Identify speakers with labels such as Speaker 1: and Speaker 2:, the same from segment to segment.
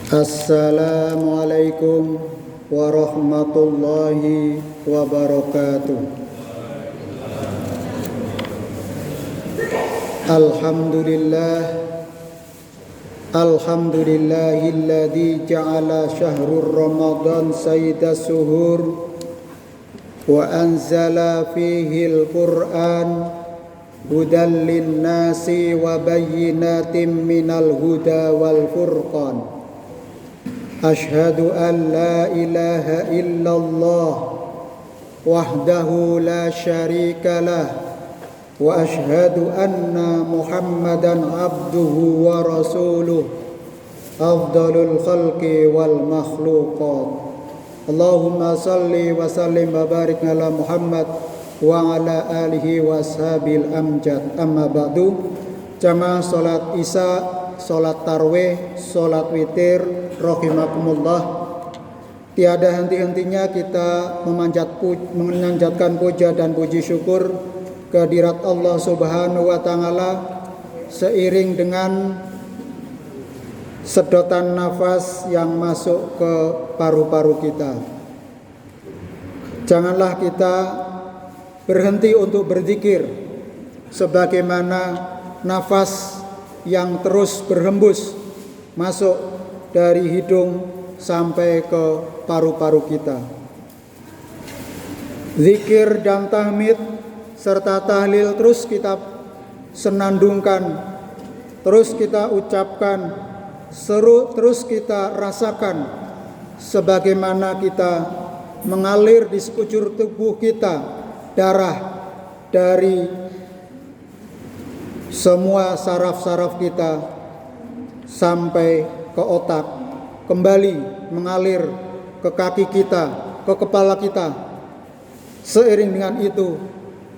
Speaker 1: Assalamualaikum warahmatullahi wabarakatuh. Alhamdulillahilladzi ja'ala syahrur Ramadan sayyidas suhur wa anzala fihil Qur'an hudan linnasi wa bayyinatin minal huda wal furqan. Asyhadu an la ilaha illallah wahdahu la syarika lah wa asyhadu anna Muhammadan abduhu wa rasuluh afdalul khalqi wal makhluqat. Allahumma salli wa sallim wa barik ala Muhammad wa ala alihi wa ashabil amjad. Amma ba'du. Jamaah salat isya, salat tarwih, salat witir rahimakumullah. Tiada henti-hentinya kita memanjatkan puja dan puji syukur kehadirat Allah Subhanahu wa taala seiring dengan sedotan nafas yang masuk ke paru-paru kita. Janganlah kita berhenti untuk berzikir sebagaimana nafas yang terus berhembus masuk dari hidung sampai ke paru-paru kita. Zikir dan tahmid serta tahlil terus kita senandungkan, terus kita ucapkan, terus kita rasakan sebagaimana kita mengalir di sekujur tubuh kita darah dari semua saraf-saraf kita sampai ke otak, kembali mengalir ke kaki kita, ke kepala kita. Seiring dengan itu,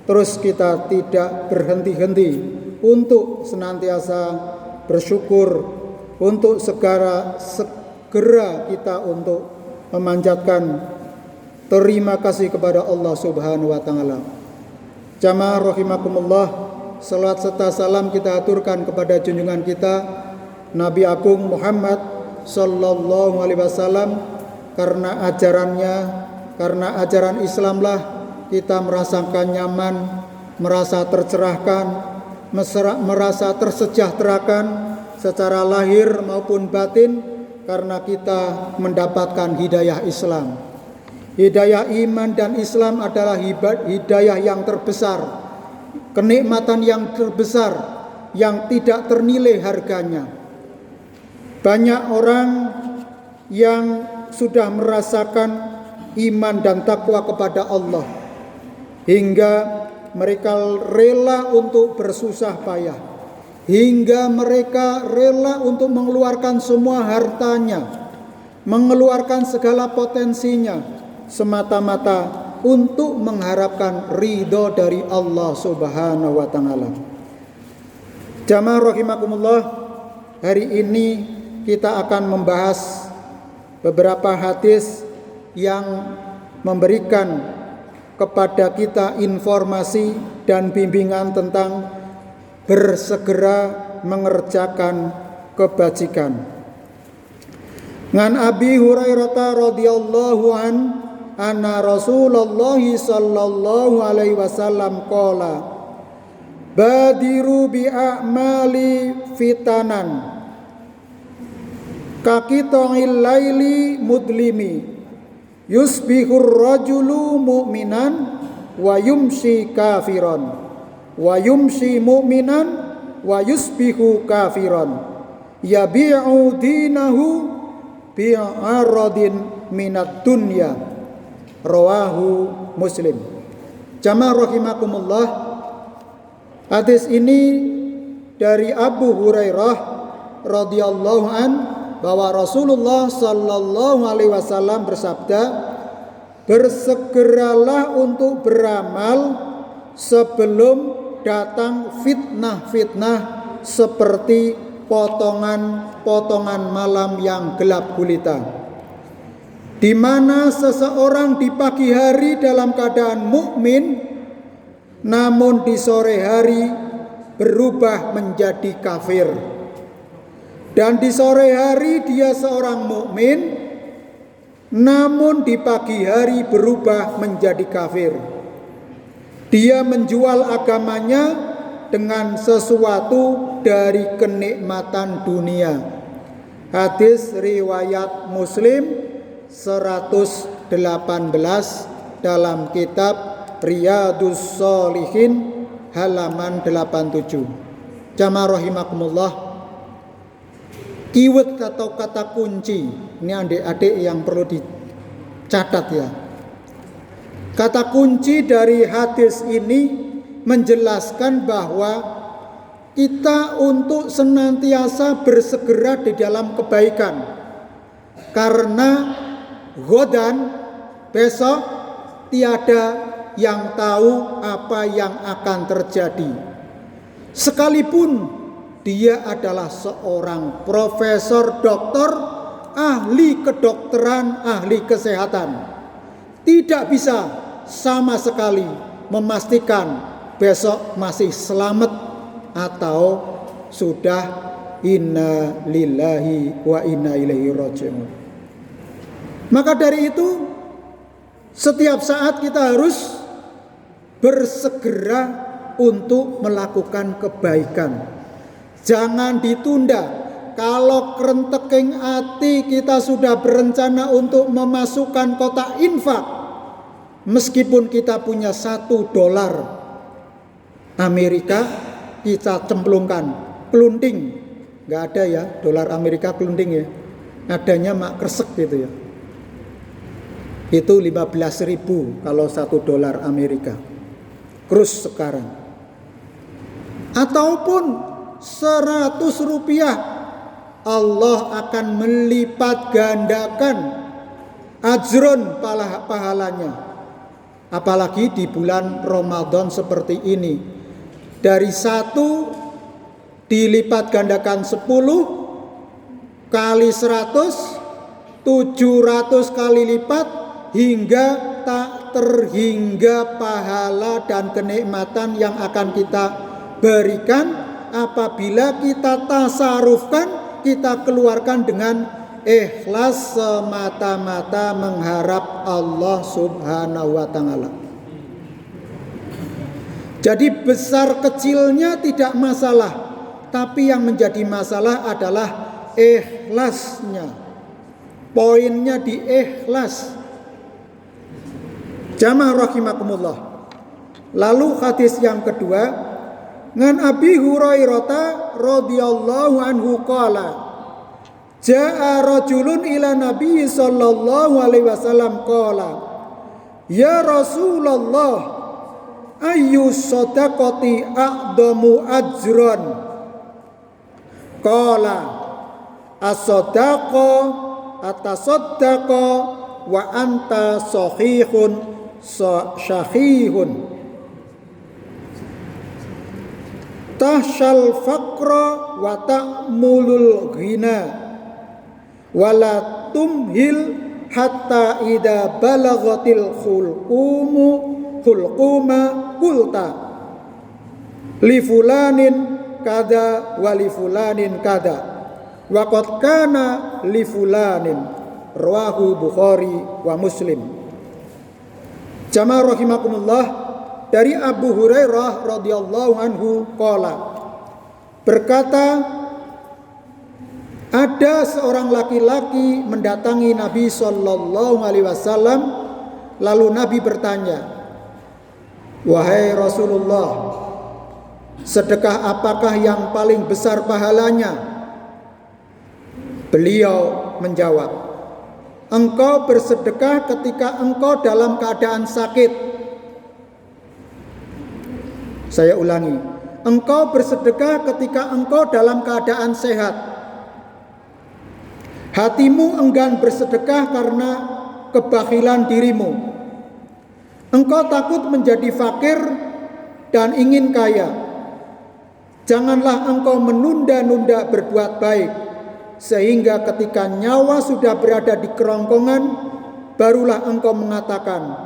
Speaker 1: terus kita tidak berhenti-henti untuk senantiasa bersyukur, untuk segera kita untuk memanjatkan terima kasih kepada Allah Subhanahu wa taala. Jamaah rahimakumullah, salawat serta salam kita aturkan kepada junjungan kita Nabi Agung Muhammad sallallahu alaihi wasallam. Karena ajarannya, karena ajaran Islamlah kita merasakan nyaman, merasa tercerahkan, merasa tersejahterakan secara lahir maupun batin, karena kita mendapatkan hidayah Islam. Hidayah iman dan Islam adalah hidayah yang terbesar, kenikmatan yang terbesar yang tidak ternilai harganya. Banyak orang yang sudah merasakan iman dan takwa kepada Allah hingga mereka rela untuk bersusah payah, hingga mereka rela untuk mengeluarkan semua hartanya, mengeluarkan segala potensinya semata-mata untuk mengharapkan ridho dari Allah Subhanahu wa taala. Jamaah rahimakumullah, hari ini kita akan membahas beberapa hadis yang memberikan kepada kita informasi dan bimbingan tentang bersegera mengerjakan kebajikan. Ngan Abi Hurairah radhiyallahu an anna Rasulullah sallallahu alaihi wasallam qala badiru bi a'mali fitanan kakitongil laili mudlimi yusbihur rajulu mu'minan wa yumsi kafiran wa yumsi mu'minan wa yusbihu kafiran yabi'u dinahu bi'aradin minad dunya. Rawahu Muslim. Jamaah rahimakumullah, hadis ini dari Abu Hurairah radhiyallahu an bahwa Rasulullah sallallahu alaihi wasallam bersabda, bersegeralah untuk beramal sebelum datang fitnah-fitnah seperti potongan-potongan malam yang gelap gulita, di mana seseorang di pagi hari dalam keadaan mukmin, namun di sore hari berubah menjadi kafir. Dan di sore hari dia seorang mukmin, namun di pagi hari berubah menjadi kafir. Dia menjual agamanya dengan sesuatu dari kenikmatan dunia. Hadis riwayat Muslim 118 dalam kitab Riyadus Shalihin halaman 87. Jamaah rahimakumullah. Keyword atau kata kunci, ini adik-adik yang perlu dicatat ya. Kata kunci dari hadis ini menjelaskan bahwa kita untuk senantiasa bersegera di dalam kebaikan. Karena godan, besok tiada yang tahu apa yang akan terjadi. Sekalipun dia adalah seorang profesor, doktor, ahli kedokteran, ahli kesehatan, tidak bisa sama sekali memastikan besok masih selamat atau sudah inna lillahi wa inna ilaihi raji'un. Maka dari itu setiap saat kita harus bersegera untuk melakukan kebaikan. Jangan ditunda. Kalau kerenteking hati kita sudah berencana untuk memasukkan kotak infak, meskipun kita punya $1 Amerika, kita cemplungkan kelunting. Nggak ada ya dolar Amerika kelunting ya, adanya mak kresek gitu ya. Itu 15.000 kalau $1 Amerika. Krus sekarang. Ataupun $100, Allah akan melipat gandakan ajrun pahalanya. Apalagi di bulan Ramadan seperti ini. Dari 1 dilipat gandakan 10 kali 100, 700 kali lipat, hingga tak terhingga pahala dan kenikmatan yang akan kita berikan apabila kita tasarufkan, kita keluarkan dengan ikhlas semata-mata mengharap Allah Subhanahu wa ta'ala. Jadi besar kecilnya tidak masalah, tapi yang menjadi masalah adalah ikhlasnya. Poinnya di ikhlas. Jamaah rahimakumullah. Lalu hadis yang kedua, ngan Abi Hurairah radhiyallahu anhu qala, jaa rajulun ila Nabi sallallahu alaihi wasallam qala, ya Rasulullah, ayyu shadaqati a'damu ajran? Qala as-sadaqa atasaddaqa wa anta sahihun syahihun tahsyal faqra wa ta'mulul ghina wala tumhil hatta idza balagatil hulquma qulta li fulanin kada wa li fulanin kada wa qad kana li fulanin, rawahu Bukhari wa Muslim. Jamaah rahimakumullah. Dari Abu Hurairah radhiyallahu anhu qala, berkata, ada seorang laki-laki mendatangi Nabi sallallahu alaihi wasallam, lalu Nabi bertanya, wahai Rasulullah, sedekah apakah yang paling besar pahalanya? Beliau menjawab, engkau bersedekah ketika engkau dalam keadaan sakit. Saya ulangi, engkau bersedekah ketika engkau dalam keadaan sehat. Hatimu enggan bersedekah karena kebakhilan dirimu. Engkau takut menjadi fakir dan ingin kaya. Janganlah engkau menunda-nunda berbuat baik, sehingga ketika nyawa sudah berada di kerongkongan, barulah engkau mengatakan,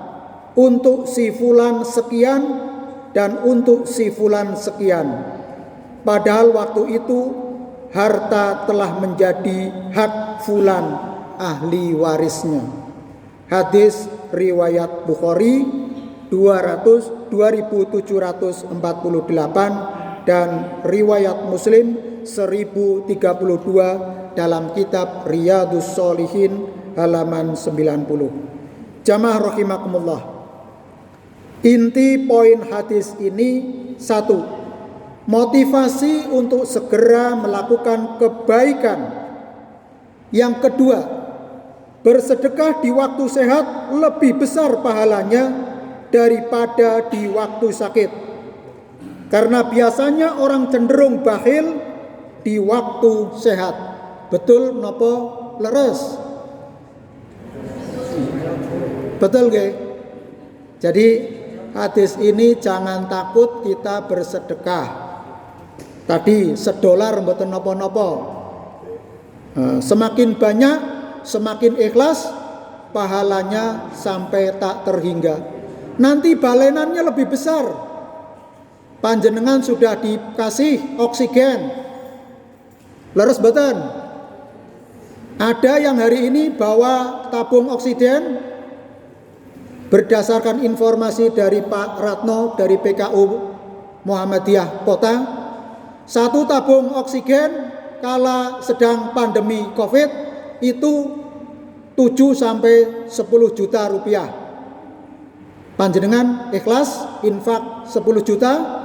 Speaker 1: untuk si fulan sekian dan untuk si fulan sekian. Padahal waktu itu harta telah menjadi hak fulan ahli warisnya. Hadis riwayat Bukhari 2748 dan riwayat Muslim 1032 dalam kitab Riyadhus Shalihin halaman 90. Jamaah rahimakumullah. Inti poin hadis ini satu, motivasi untuk segera melakukan kebaikan. Yang kedua, bersedekah di waktu sehat lebih besar pahalanya daripada di waktu sakit. Karena biasanya orang cenderung bakhil di waktu sehat. Betul nopo leres? Betul nggih? Jadi hadis ini jangan takut kita bersedekah. Tadi $1 mboten napa-napa. Semakin banyak, semakin ikhlas, pahalanya sampai tak terhingga. Nanti balenannya lebih besar. Panjenengan sudah dikasih oksigen. Leres mboten? Ada yang hari ini bawa tabung oksigen. Berdasarkan informasi dari Pak Ratno dari PKU Muhammadiyah Kota, satu tabung oksigen kala sedang pandemi Covid itu 7 sampai 10 juta rupiah. Panjenengan ikhlas infak 10 juta?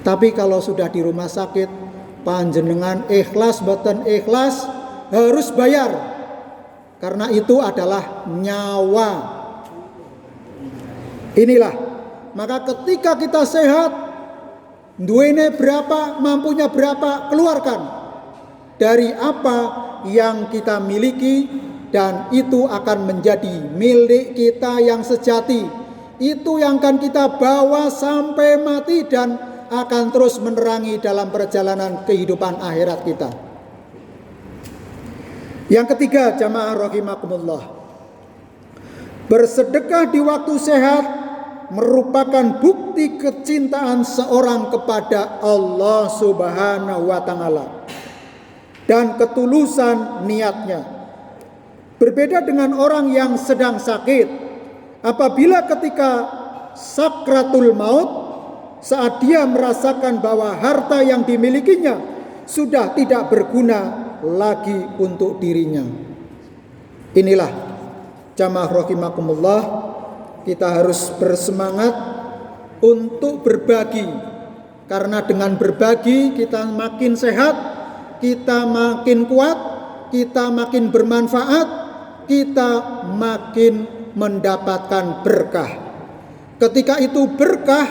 Speaker 1: Tapi kalau sudah di rumah sakit, panjenengan ikhlas boten ikhlas harus bayar. Karena itu adalah nyawa. Inilah, maka ketika kita sehat, duwene berapa, mampunya berapa, keluarkan dari apa yang kita miliki, dan itu akan menjadi milik kita yang sejati. Itu yang akan kita bawa sampai mati dan akan terus menerangi dalam perjalanan kehidupan akhirat kita. Yang ketiga, jamaah rahimakumullah, bersedekah di waktu sehat merupakan bukti kecintaan seorang kepada Allah Subhanahu wa taala dan ketulusan niatnya. Berbeda dengan orang yang sedang sakit, apabila ketika sakratul maut, saat dia merasakan bahwa harta yang dimilikinya sudah tidak berguna lagi untuk dirinya. Inilah jamaah rahimakumullah, kita harus bersemangat untuk berbagi. Karena dengan berbagi kita makin sehat, kita makin kuat, kita makin bermanfaat, kita makin mendapatkan berkah. Ketika itu berkah,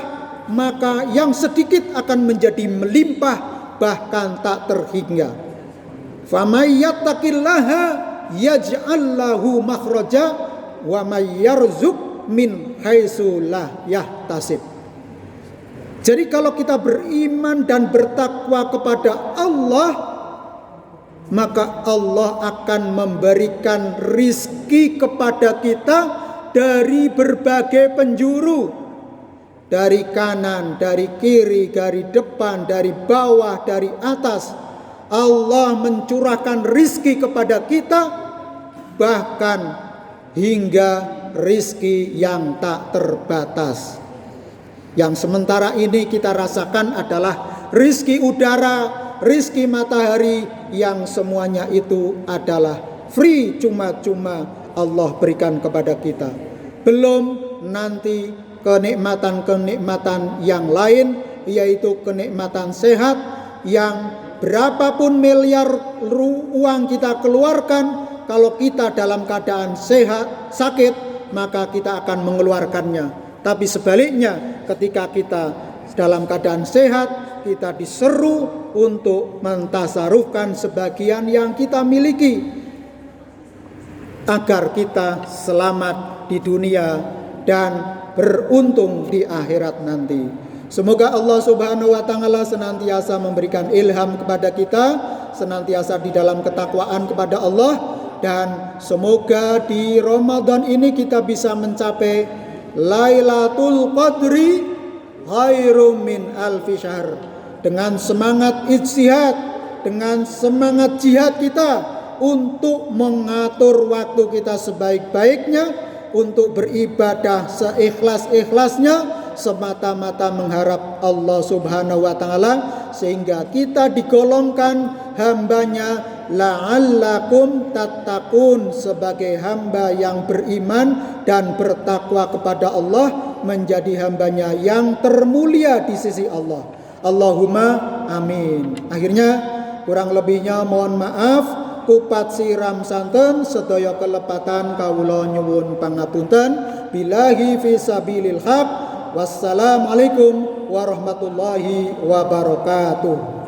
Speaker 1: maka yang sedikit akan menjadi melimpah bahkan tak terhingga. Famay yattaqillaha yaj'al lahu makhraja wa may yarzuq min haitsu la yahtasib. Jadi kalau kita beriman dan bertakwa kepada Allah, maka Allah akan memberikan rizki kepada kita dari berbagai penjuru, dari kanan, dari kiri, dari depan, dari bawah, dari atas. Allah mencurahkan rizki kepada kita, bahkan hingga rizki yang tak terbatas. Yang sementara ini kita rasakan adalah rizki udara, rizki matahari, yang semuanya itu adalah free, cuma-cuma Allah berikan kepada kita. Belum nanti kenikmatan-kenikmatan yang lain, yaitu kenikmatan sehat yang berapapun miliar uang kita keluarkan, kalau kita dalam keadaan sehat, sakit, maka kita akan mengeluarkannya. Tapi sebaliknya, ketika kita dalam keadaan sehat, kita diseru untuk mentasarufkan sebagian yang kita miliki agar kita selamat di dunia dan beruntung di akhirat nanti. Semoga Allah Subhanahu wa taala senantiasa memberikan ilham kepada kita, senantiasa di dalam ketakwaan kepada Allah, dan semoga di Ramadan ini kita bisa mencapai Lailatul Qadri khairum min alfi syahr, dengan semangat ijtihad, dengan semangat jihad kita untuk mengatur waktu kita sebaik-baiknya, untuk beribadah seikhlas-ikhlasnya, semata-mata mengharap Allah Subhanahu wa taala, sehingga kita digolongkan hambanya la'allakum tattaqun, sebagai hamba yang beriman dan bertakwa kepada Allah, menjadi hambanya yang termulia di sisi Allah. Allahumma amin. Akhirnya kurang lebihnya mohon maaf, kupat siram santen sedaya kelepatan kawula nyuwun pangapunten. Billahi fisabilil haq. Wassalamualaikum warahmatullahi wabarakatuh.